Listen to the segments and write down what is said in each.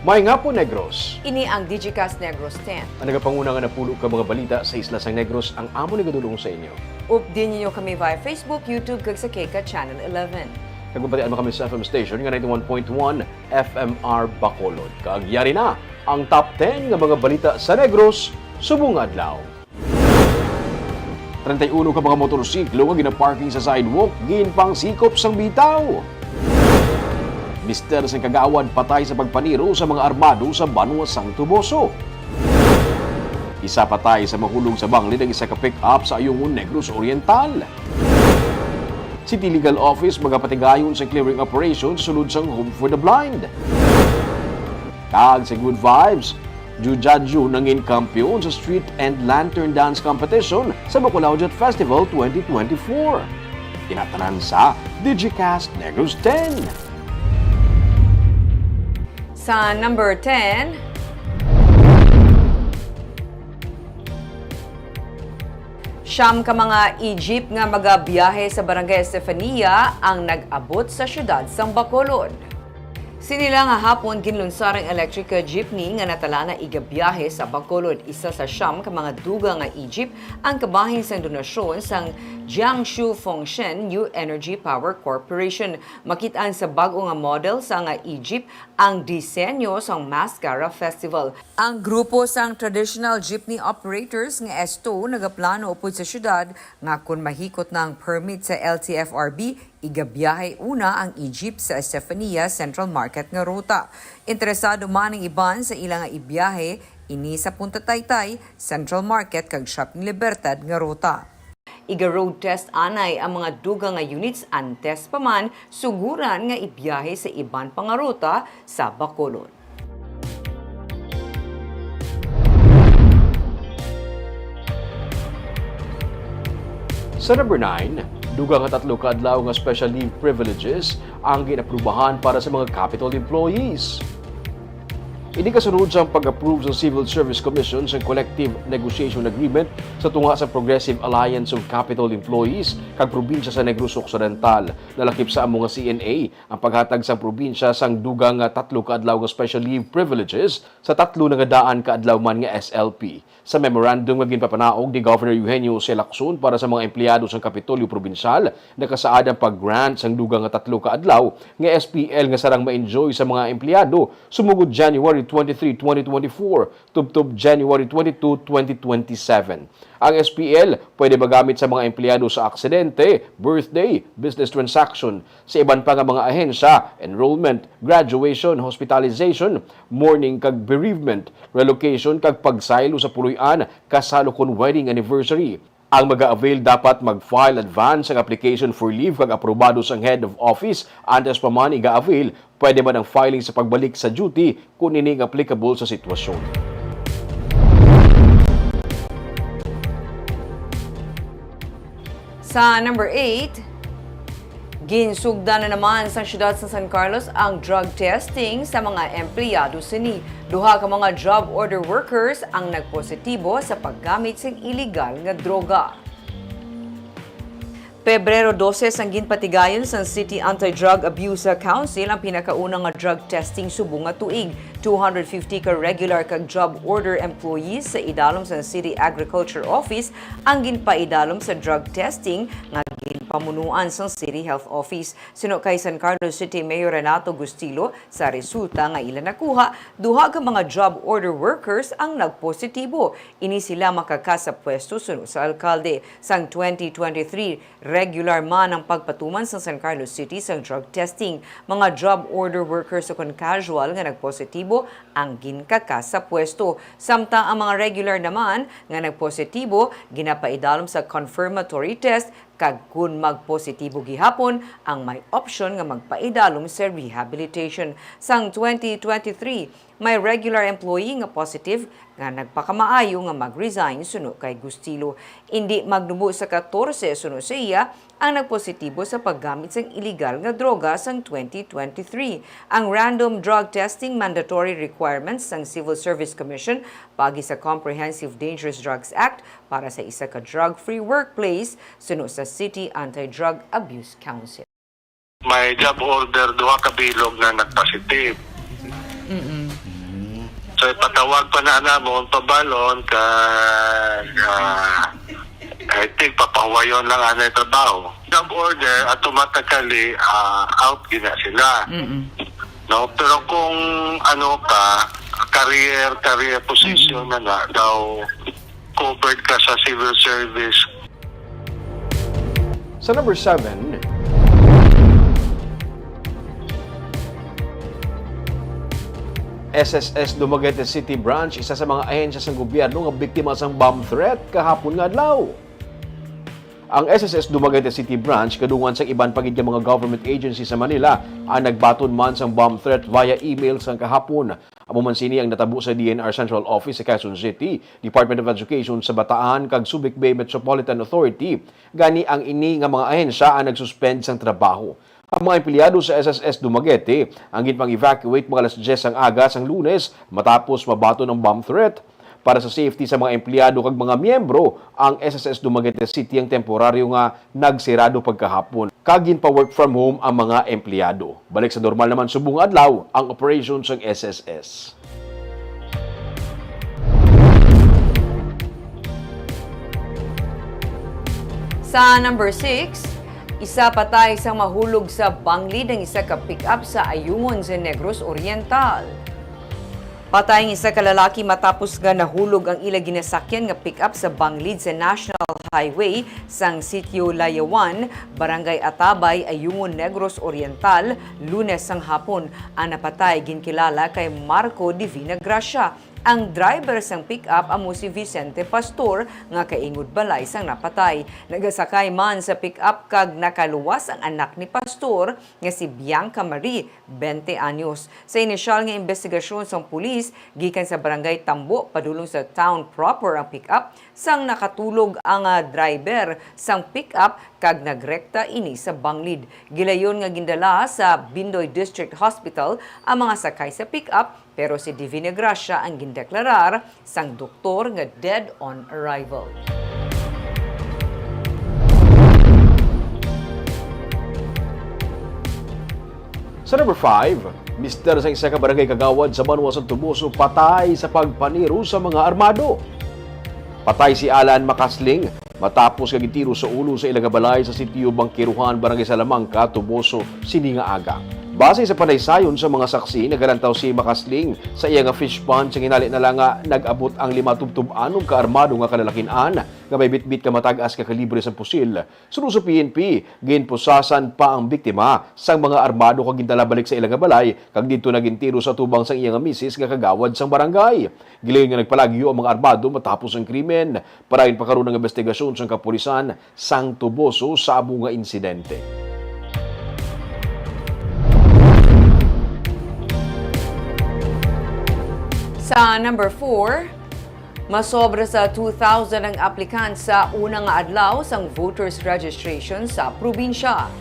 May nga po, Negros. Ini ang Digicast Negros X. Ang nagapanguna nga napulo ka mga balita sa isla sang Negros ang amo nagadulong sa inyo. Updin niyo kami via Facebook, YouTube, kag sa Keka Channel 11. Nagbabatian mo kami sa FM station nga 91.1 FMR Bacolod. Kagyari na ang top 10 nga mga balita sa Negros subong adlaw. 31 ka mga motorsiklo nga ginaparking sa sidewalk ginpang sikop sang bitaw. Mister sang kagawad patay sa pagpaniro sa mga armado sa Banwa sang Tuboso. Isa patay sa mahulog sa bangli ng isa ka pick-up sa Ayungon, Negros Oriental. City Legal Office magapatigayon sa clearing operation sulod sang Home for the Blind. Kag sa Good Vibes, Jujadju nangin kampiyon sa Street and Lantern Dance Competition sa Bacolod Jet Festival 2024. Tinatanan sa Digicast Negros 10. Sa number 10, siyam ka mga e-jeep nga magabiyahe sa Barangay Estefania ang nag-abot sa syudad sang Bacolod. Sinila nga hapon ginlunsar ang electric jeepney nga natala na igabiyahe sa Bacolod. Isa sa siyam ka mga duga nga e-jeep ang kabahin sang donasyon sang Jiangsu Fengshen New Energy Power Corporation. Makitaan sa bago nga model sa nga e-jeep ang disenyo sang Mascara Festival. Ang grupo sang traditional jeepney operators nga esto nagaplano upod sa syudad nga kung mahikot na ang permit sa LTFRB, igabiyahe una ang e-jeep sa Estefania Central Market nga ruta. Interesado man ang iban sa ilang nga ibiyahe, ini sa Punta Taytay, Central Market kag Shopping Libertad nga ruta. Iga-road test anay ang mga duga nga units antes pa man suguran nga ibiyahe sa iban pang nga ruta sa Bacolod. Sa number 9, dugang nga 3 ka adlaw nga special leave privileges ang ginaprubahan para sa mga capital employees. Ini kasunod sa pag-approve sa Civil Service Commission sa Collective Negotiation Agreement sa tunga sa Progressive Alliance of Capital Employees kag probinsya sa Negros Occidental. Nalakip sa among nga CNA ang paghatag sa probinsya sang dugang nga 3 ka adlaw nga special leave privileges sa 3 nga daan ka adlaw man nga SLP. Sa memorandum nga ginpapanaog ni Governor Eugenio C. Lacson para sa mga empleyado sa Kapitolyo Provincial, nakasaad ang pag-grant sang dugang nga 3 ka adlaw nga SPL nga sarang ma-enjoy sa mga empleyado sumugod January 23, 2024 tubtob January 22, 2027. Ang SPL pwede magamit sa mga empleyado sa aksidente, birthday, business transaction, sa iban pa nga mga ahensya, enrollment, graduation, hospitalization, mourning kag bereavement, relocation kag pagsaylo sa puloy-an, kasalo kon wedding anniversary. Ang mag-a-avail dapat mag-file advance ang application for leave kag aprobado sang head of office. Antes pa man iga-avail, pwede man ang filing sa pagbalik sa duty kung ining applicable sa sitwasyon. Sa number 8, ginsugda na naman sa siyudad sa San Carlos ang drug testing sa mga empleyado sini. Duha ka mga job order workers ang nagpositibo sa paggamit ng illegal nga droga. Pebrero 12 ang ginpatigayon sa City Anti-Drug Abuse Council ang pinakaunang nga drug testing subong nga tuig. 250 ka regular kag job order employees sa idalom sa City Agriculture Office ang ginpaidalom sa drug testing nga ginpamunuan sa City Health Office. Sino kay San Carlos City Mayor Renato Gustilo sa resulta nga ila nakuha, duha ka mga job order workers ang nagpositibo. Ini sila makakasa pwesto sunod sa alkalde. Sang 2023, regular man ang pagpatuman sa San Carlos City sa drug testing. Mga job order workers o casual nga nagpositibo ang ginkakasa pwesto. Samtang ang mga regular naman nga nagpositibo ginapaidalom sa confirmatory test kag kun magpositibo gihapon ang may option nga magpaidalom sa rehabilitation. Sang 2023, may regular employee nga positive nga nagpakamaayo nga mag-resign suno kay Gustilo. Indi magnubo sa 14 suno sa iya ang nagpositibo sa paggamit sang illegal nga droga sang 2023. Ang random drug testing mandatory requirements sang Civil Service Commission pagi sa Comprehensive Dangerous Drugs Act para sa isa ka drug-free workplace suno sa City Anti-Drug Abuse Council. May job order duha ka bilog na nagpositive. So ipatawag pa na namon pabalon kag I think papahuwayon lang ana trabaho. Job order automatically out gina sila. No, pero kung ano ka career position na daw covered ka sa civil service. Sa number 7, SSS Dumaguete City Branch, isa sa mga ahensya sa gobyerno nga biktima sang bomb threat kahapon nga adlaw. Ang SSS Dumaguete City Branch, kadungan sa iban pagid nga mga government agency sa Manila, ang nagbaton man sang bomb threat via email sang kahapon. Amo man sini ang natabo sa DNR Central Office sa Quezon City, Department of Education sa Bataan kag Subic Bay Metropolitan Authority. Gani ang ini nga mga ahensya ang nagsuspend sang trabaho. Ang mga empleyado sa SSS Dumaguete ang ginpang-evacuate mga alas 10 ang aga sang Lunes matapos mabato ng bomb threat. Para sa safety sa mga empleyado kag mga miyembro, ang SSS Dumaguete City ang temporaryo nga nagsirado pagkahapon. Kag ginpa-work from home ang mga empleyado. Balik sa normal naman subong adlaw ang operation ng SSS. Sa number 6, isa patay isang mahulog sa banglid ng isa ka pick-up sa Ayungon sa Negros Oriental. Patay ang isa ka lalaki matapos nga nahulog ang ila ginasakyan nga pick-up sa banglid sa National Highway sang Sitio Layawan, Barangay Atabay, Ayungon, Negros Oriental, Lunes sang hapon. Ang napatay ginkilala kay Marco Divina Gracia. Ang driver sang pick-up amo si Vicente Pastor nga kaingod balay sang napatay. Nagasakay man sa pick-up kag nakaluwas ang anak ni Pastor nga si Bianca Marie, 20 anyos. Sa inisyal nga investigasyon sang pulis, gikan sa barangay Tambo padulong sa town proper ang pick-up sang nakatulog ang driver sang pick-up kag nagrekta ini sa banglid. Gilayon nga gindala sa Bindoy District Hospital ang mga sakay sa pick-up pero si Divina Gracia ang gindeklarar sang doktor nga dead on arrival. Sa number 5, mister sa isa ka barangay kagawad sa Banwas ng Tubuso patay sa pagpaniro sa mga armado. Patay si Alan Makasling matapos kagitiro sa ulo sa ilagabalay sa sitio Bangkiruhan, Barangay Salamangka, Tubuso, sininga aga. Base sa panaysayon sa mga saksi, nagalantaw si Makasling sa iya nga fish pond sa ginali na lang nga nag-abot ang 5 tubtub-anong kaarmado nga kalalakinan nga may bitbit ka matagas ka kalibre sa pusil. Sunod sa PNP, ginpusasan pa ang biktima sang mga armado kag gindala balik sa ilang balay kag dito nagintiro sa tubang sang iya nga misis nga kagawad sang barangay. Gilayon nga nagpalagyo ang mga armado matapos ang krimen. Parayon pa karon ng investigasyon sang kapulisan sang Tubuso sa amo nga insidente. Sa number 4, masobra sa 2,000 ang aplikant sa unang adlaw sang voters registration sa probinsya.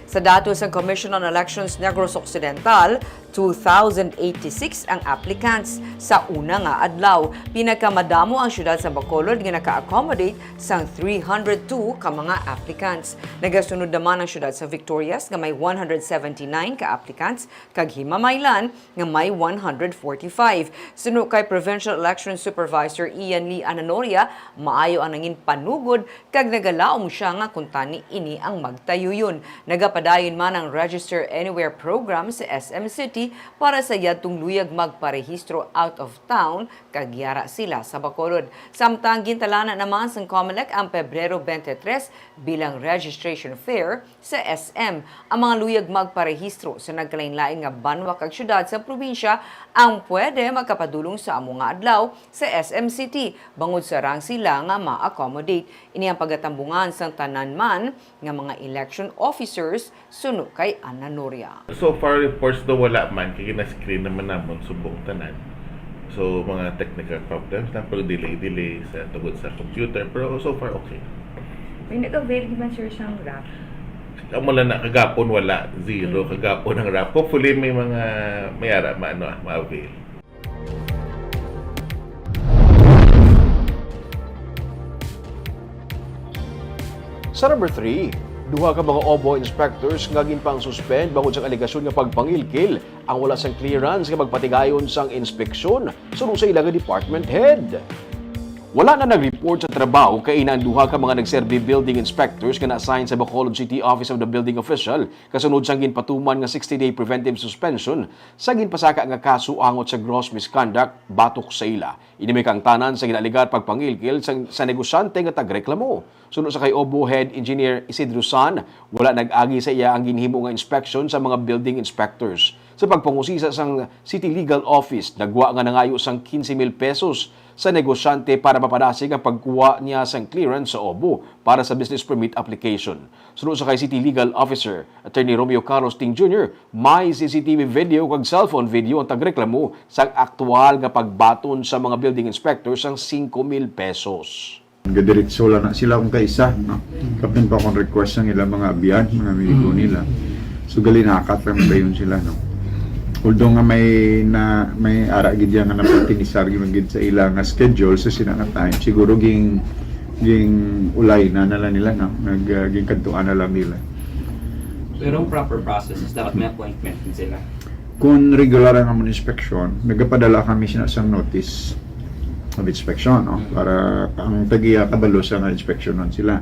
Sa datos ng Commission on Elections Negros Occidental, 2,086 ang applicants sa una nga adlaw. Pinakamadamo ang syudad sa Bacolod nga naka-accommodate sang 302 ka mga applicants. Nagasunod naman ang syudad sa Victorias nga may 179 ka applicants kag Himamaylan nga may 145. Suno kay Provincial Election Supervisor Ian Lee Ananoria, maayo ang nangin panugod kag nagalaom siya nga kuntani ini ang magtayuyon. Nagapadayon man ang Register Anywhere program sa SM City para sa yadtong luyag magparehistro out of town kag yara sila sa Bacolod. Samtang gintalana naman sang COMELEC ang Pebrero 23 bilang registration fair sa SM. Ang mga luyag magparehistro sa nagkalain-lain nga banwa kag syudad sa probinsya ang pwede magkapadulong sa amo nga adlaw sa SM City bangod sa rang sila nga ma-accommodate. Ini ang pagatambungan sang tanan man nga mga election officers suno kay Ananoria. So far reports daw wala man kaya na-screen naman namon subong tanan. So mga technical problems na delay sa tugod sa computer pero so far okay. May nag-avail naman sir siyang rap. Mula na kagapon wala, zero kagapon ang rap. Hopefully may mga mayara ma-avail. Sa number 3, Duha ka mga OBO inspectors nga ginpang suspend bangod sa alegasyon nga pagpangilkil ang wala sang clearance nga magpatigayon sang inspeksyon sunod sa ilang department head. Wala na nag-report sa trabaho kay inang duha ka mga nagserbi building inspectors nga na-assign sa Bacolod City Office of the Building Official kasunod sang ginpatuman nga 60-day preventive suspension sa ginpasaka nga kaso angot sa gross misconduct batok sa ila. Ini kang tanan sa ginaligar pagpangilkil sa negosyante nga tagreklamo. Sunod sa kay Obo Head Engineer Isidro San, wala nag-agi sa iya ang ginhimo nga inspection sa mga building inspectors. Sa pagpangusisa sang City Legal Office, nagwa nga nangayo sang 15,000 pesos sa negosyante para mapadasig ang pagkuha niya sang clearance sa Obo para sa business permit application. Sunod sa kay City Legal Officer, Attorney Romeo Carlos Ting Jr., may CCTV video kag cellphone video ang tagreklamo sa aktual nga pagbaton sa mga building inspectors sang 5,000 pesos. Gadiritso lang na sila kung kaisa, no? Kapin pa akong request ng ilang mga abiyan, mga amigo nila. So gali nakakatram ba yun sila, no? Although nga may ara gid nga napatinisar gid sa ilang schedule sa sinang time, siguro ging ulay na nala nila, no? Ging kadtuan na lang nila. Pero ang proper process is dapat may appointment din sila. Kung regular ang among inspection, nagapadala kami sa notice of inspection, no? Para ang tagiya kabalo sa inspection nun sila.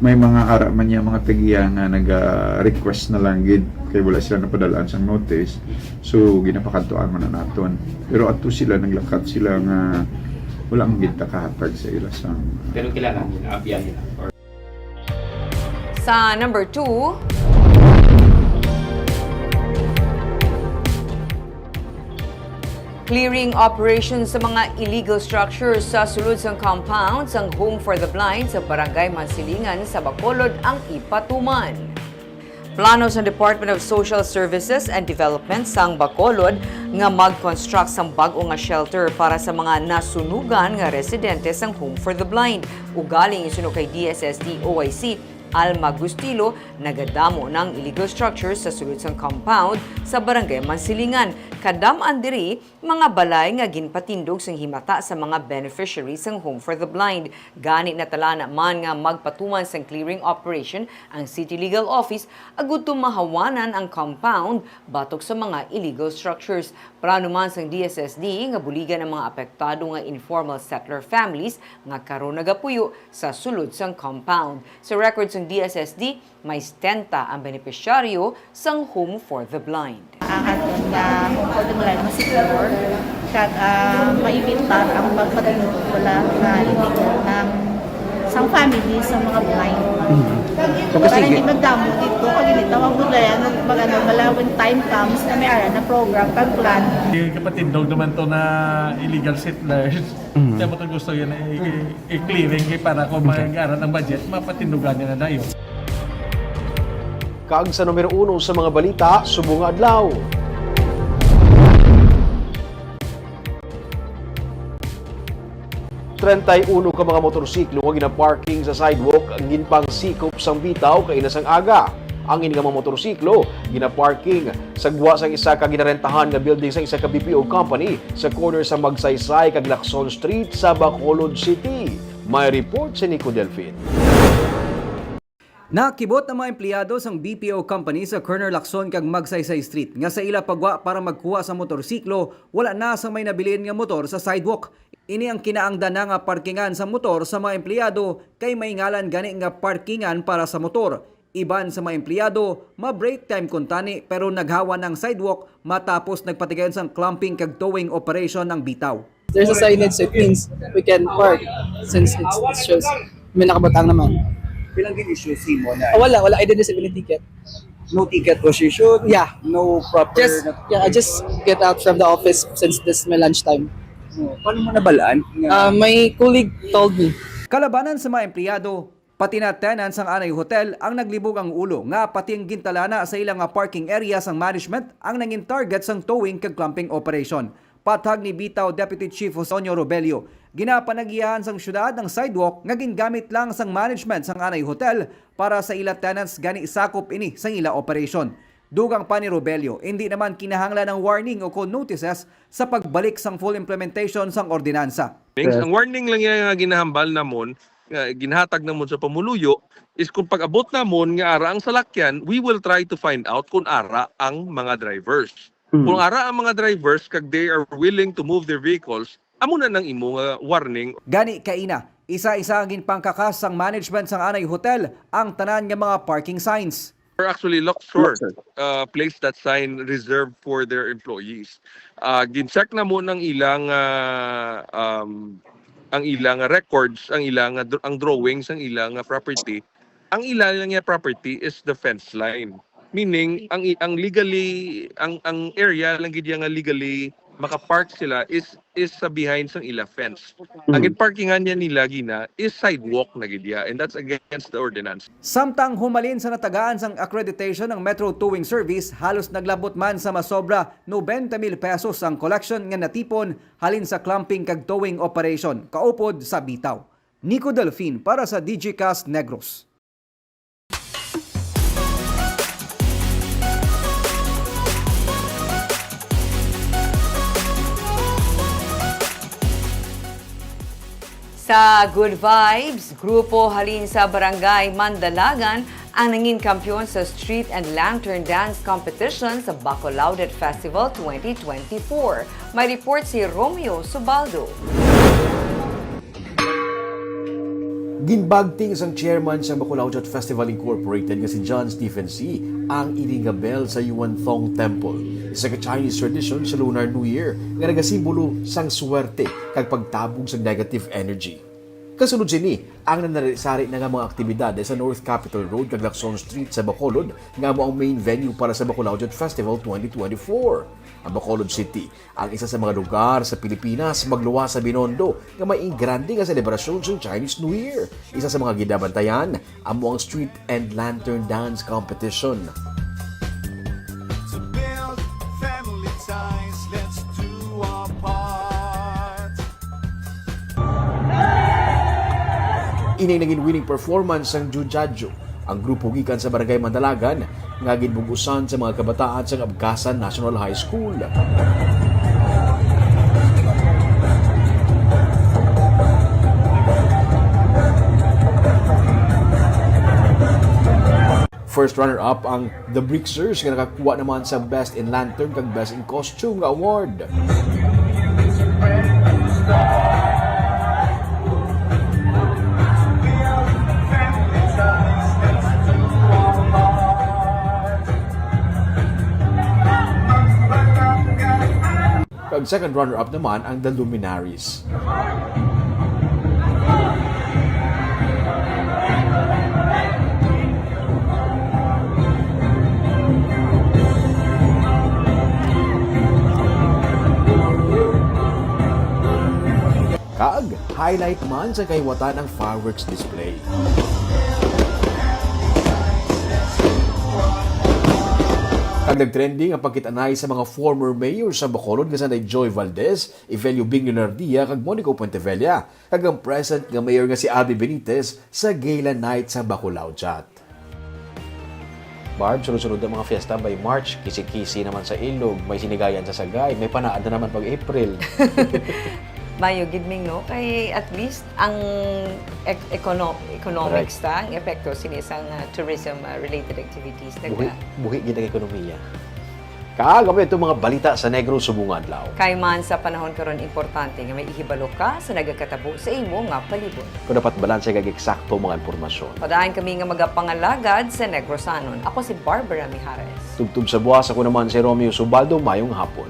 May mga ara man niya mga tagiya nga naga-request na lang gid kay wala sila napadalaan sa notice. So ginapakantuan man na naton. Pero ato sila naglakat sila nga wala ang gid kahatag sa ila sang Pero kilala nila, abiyan nila. Or Sa number 2, clearing operations sa mga illegal structures sa sulod sang compound sang Home for the Blind sa Barangay Mansilingan sa Bacolod ang ipatuman. Plano sa Department of Social Services and Development sang Bacolod nga mag-construct sang bag-o nga shelter para sa mga nasunugan nga residente sang Home for the Blind. Ugaling isuno kay DSSD OIC Alma Gustilo, nagadamo ng illegal structures sa sulod sang compound sa Barangay Mansilingan. Kadam-an diri mga balay nga ginpatindog sang himata sa mga beneficiaries sang Home for the Blind. Gani na tala naman nga magpatuman sang clearing operation ang City Legal Office agud mahawanan ang compound batok sa mga illegal structures. Plano man sang DSSD nga buligan ang mga apektado nga informal settler families nga karon nagapuyo sa sulod sang compound. Sa records ng DSSD, may 70 ang benepisyaryo sang Home for the Blind. Ang aton nga Home for the Blind secure kag maibitar ang pagpatulog wala na illegal ng sang family sa mga blind. Para hindi magdamo dito kag ginitawag nila yan magano bala when time comes na may ara na program kag plan. Kapatindog naman to na illegal settlers. Kaya mo gusto yan i-clearing para kung mag-aral ng budget, mapatindugan niya na dayo. Kag sa numero 1 sa mga balita, subong adlaw. Uno ka mga motorsiklo nga ginaparking sa sidewalk ang ginpang sikop sang bitaw kay inasang aga. Ang ini nga mga motorsiklo ginaparking sa gwa sang isa ka ginarentahan nga building sa isa ka BPO company sa corner sa Magsaysay kag Lacson Street sa Bacolod City. May report si Nico Delfin. Nakibot ang mga empleyado sang BPO company sa corner Lacson kag Magsaysay Street nga sa ila pagwa para magkuha sa motorsiklo wala na sa may nabilin nga motor sa sidewalk. Ini ang kinaangdan na nga parkingan sa motor sa mga empleyado kay may ngalan gani nga parkingan para sa motor. Iban sa mga empleyado, ma-break time kuntani pero naghawa ng sidewalk matapos nagpatigayon sang clamping kag towing operation ng bitaw. There's a signage so it means we can park since it shows may nakabatang naman. Bilang issue si mo na Wala, I didn't receive any ticket. no ticket was issued, Yeah, no proper I just get out from the office since this is my lunchtime. Paano mo nabalaan? My colleague told me. Kalabanan sa mga empleyado, pati na tenants ng Anay Hotel ang naglibog ang ulo nga pati ang gintalana sa ilang parking area sang management ang naging target sang towing kag clamping operation. Patag ni Bitaw Deputy Chief Josonio Robelio, ginapanagiyahan sang syudad ang sidewalk nga gingamit lang sang management sang Anay Hotel para sa ila tenants gani sakop ini sang ila operation. Dugang pa ni Robelio, hindi naman kinahanglan ng warning o notices sa pagbalik sang full implementation sang ordinansa. Ang warning lang yan nga ginahambal namon ginhatag namon sa pamuluyo is kung pag-abot namon nga ara ang salakyan, we will try to find out kung ara ang mga drivers. Kung ara ang mga drivers kag they are willing to move their vehicles, amo na nang imo nga warning. Gani kaina, isa-isa ang ginpangkakas sang management sang anay hotel ang tanan nga mga parking signs. Or actually Luxor placed that sign reserved for their employees. Gin-check na mo ng ilang ang ilang records, ang drawings, ang ilang property. Ang ilang property is the fence line. Meaning ang legally ang area lang gid nga legally makapark sila is sa behind sang ila fence. Ang parkingan niya nila gina is sidewalk na gid ya, and that's against the ordinance. Samtang humalin sa natagaan sang accreditation ng Metro Towing Service, halos naglabot man sa masobra 90,000 pesos ang collection nga natipon halin sa clumping kag towing operation kaupod sa bitaw. Nico Delfin para sa Digicast Negros. Sa Good Vibes, grupo halin sa Barangay Mandalagan ang nanging kampiyon sa Street and Lantern Dance Competition sa Bacolaudet Festival 2024. May report si Romeo Subaldo. Ginbagting isang chairman sa Bacolaudet Festival Incorporated nga si John Stephen C. ang iringabel sa Yuan Thong Temple. Isa ka Chinese tradition sa Lunar New Year nga nagasimbolo sang swerte kag pagtabog sa negative energy. Kasunod sini ang nandarisari na nga mga aktibidad sa North Capitol Road kag Lacson Street sa Bacolod nga mo ang main venue para sa Bacolaudet Festival 2024. Ang Bacolod City ang isa sa mga lugar sa Pilipinas magluwa sa Binondo nga may grande nga selebrasyon sa Chinese New Year. Isa sa mga gidabantayan amo ang Street and Lantern Dance Competition. Inay naging winning performance ang Jujadjo, ang grupo gikan sa Barangay Mandalagan nga ginbugusan sa mga kabataan sa Abgasan National High School. First runner-up ang The Brixers nga nakakuha naman sa Best in Lantern kag Best in Costume nga award. Kag second runner-up naman ang The Luminaries. Kag highlight man sa kayawatan ang fireworks display. Kag nag-trending ang pagkitanay sa mga former mayor sa Bacolod nga sanay Joy Valdez, Evelio Bingonardia kag Monico Puentevella, kag ang present nga mayor nga si Abby Benitez sa Gala Night sa Bacolaudet. Barb, sunod-sunod ang mga fiesta by March, kisi-kisi naman sa Ilog, may sinigayan sa Sagay, may panaad na naman pag April. Mayo gidming no kay at least ang economics ta ang epekto sinisang tourism related activities buhi gid ang ekonomiya. Kagabi itong mga balita sa Negros Subong Adlaw. Kay man sa panahon karon importante nga may ihibalo ka sa nagakatabo sa imo nga palibot. Kung dapat balanse kag eksakto mga impormasyon. Padayon kami nga magapangalagad sa Negrosanon. Ako si Barbara Mijares. Tugtog sa buwas ako naman si Romeo Subaldo, mayong hapon.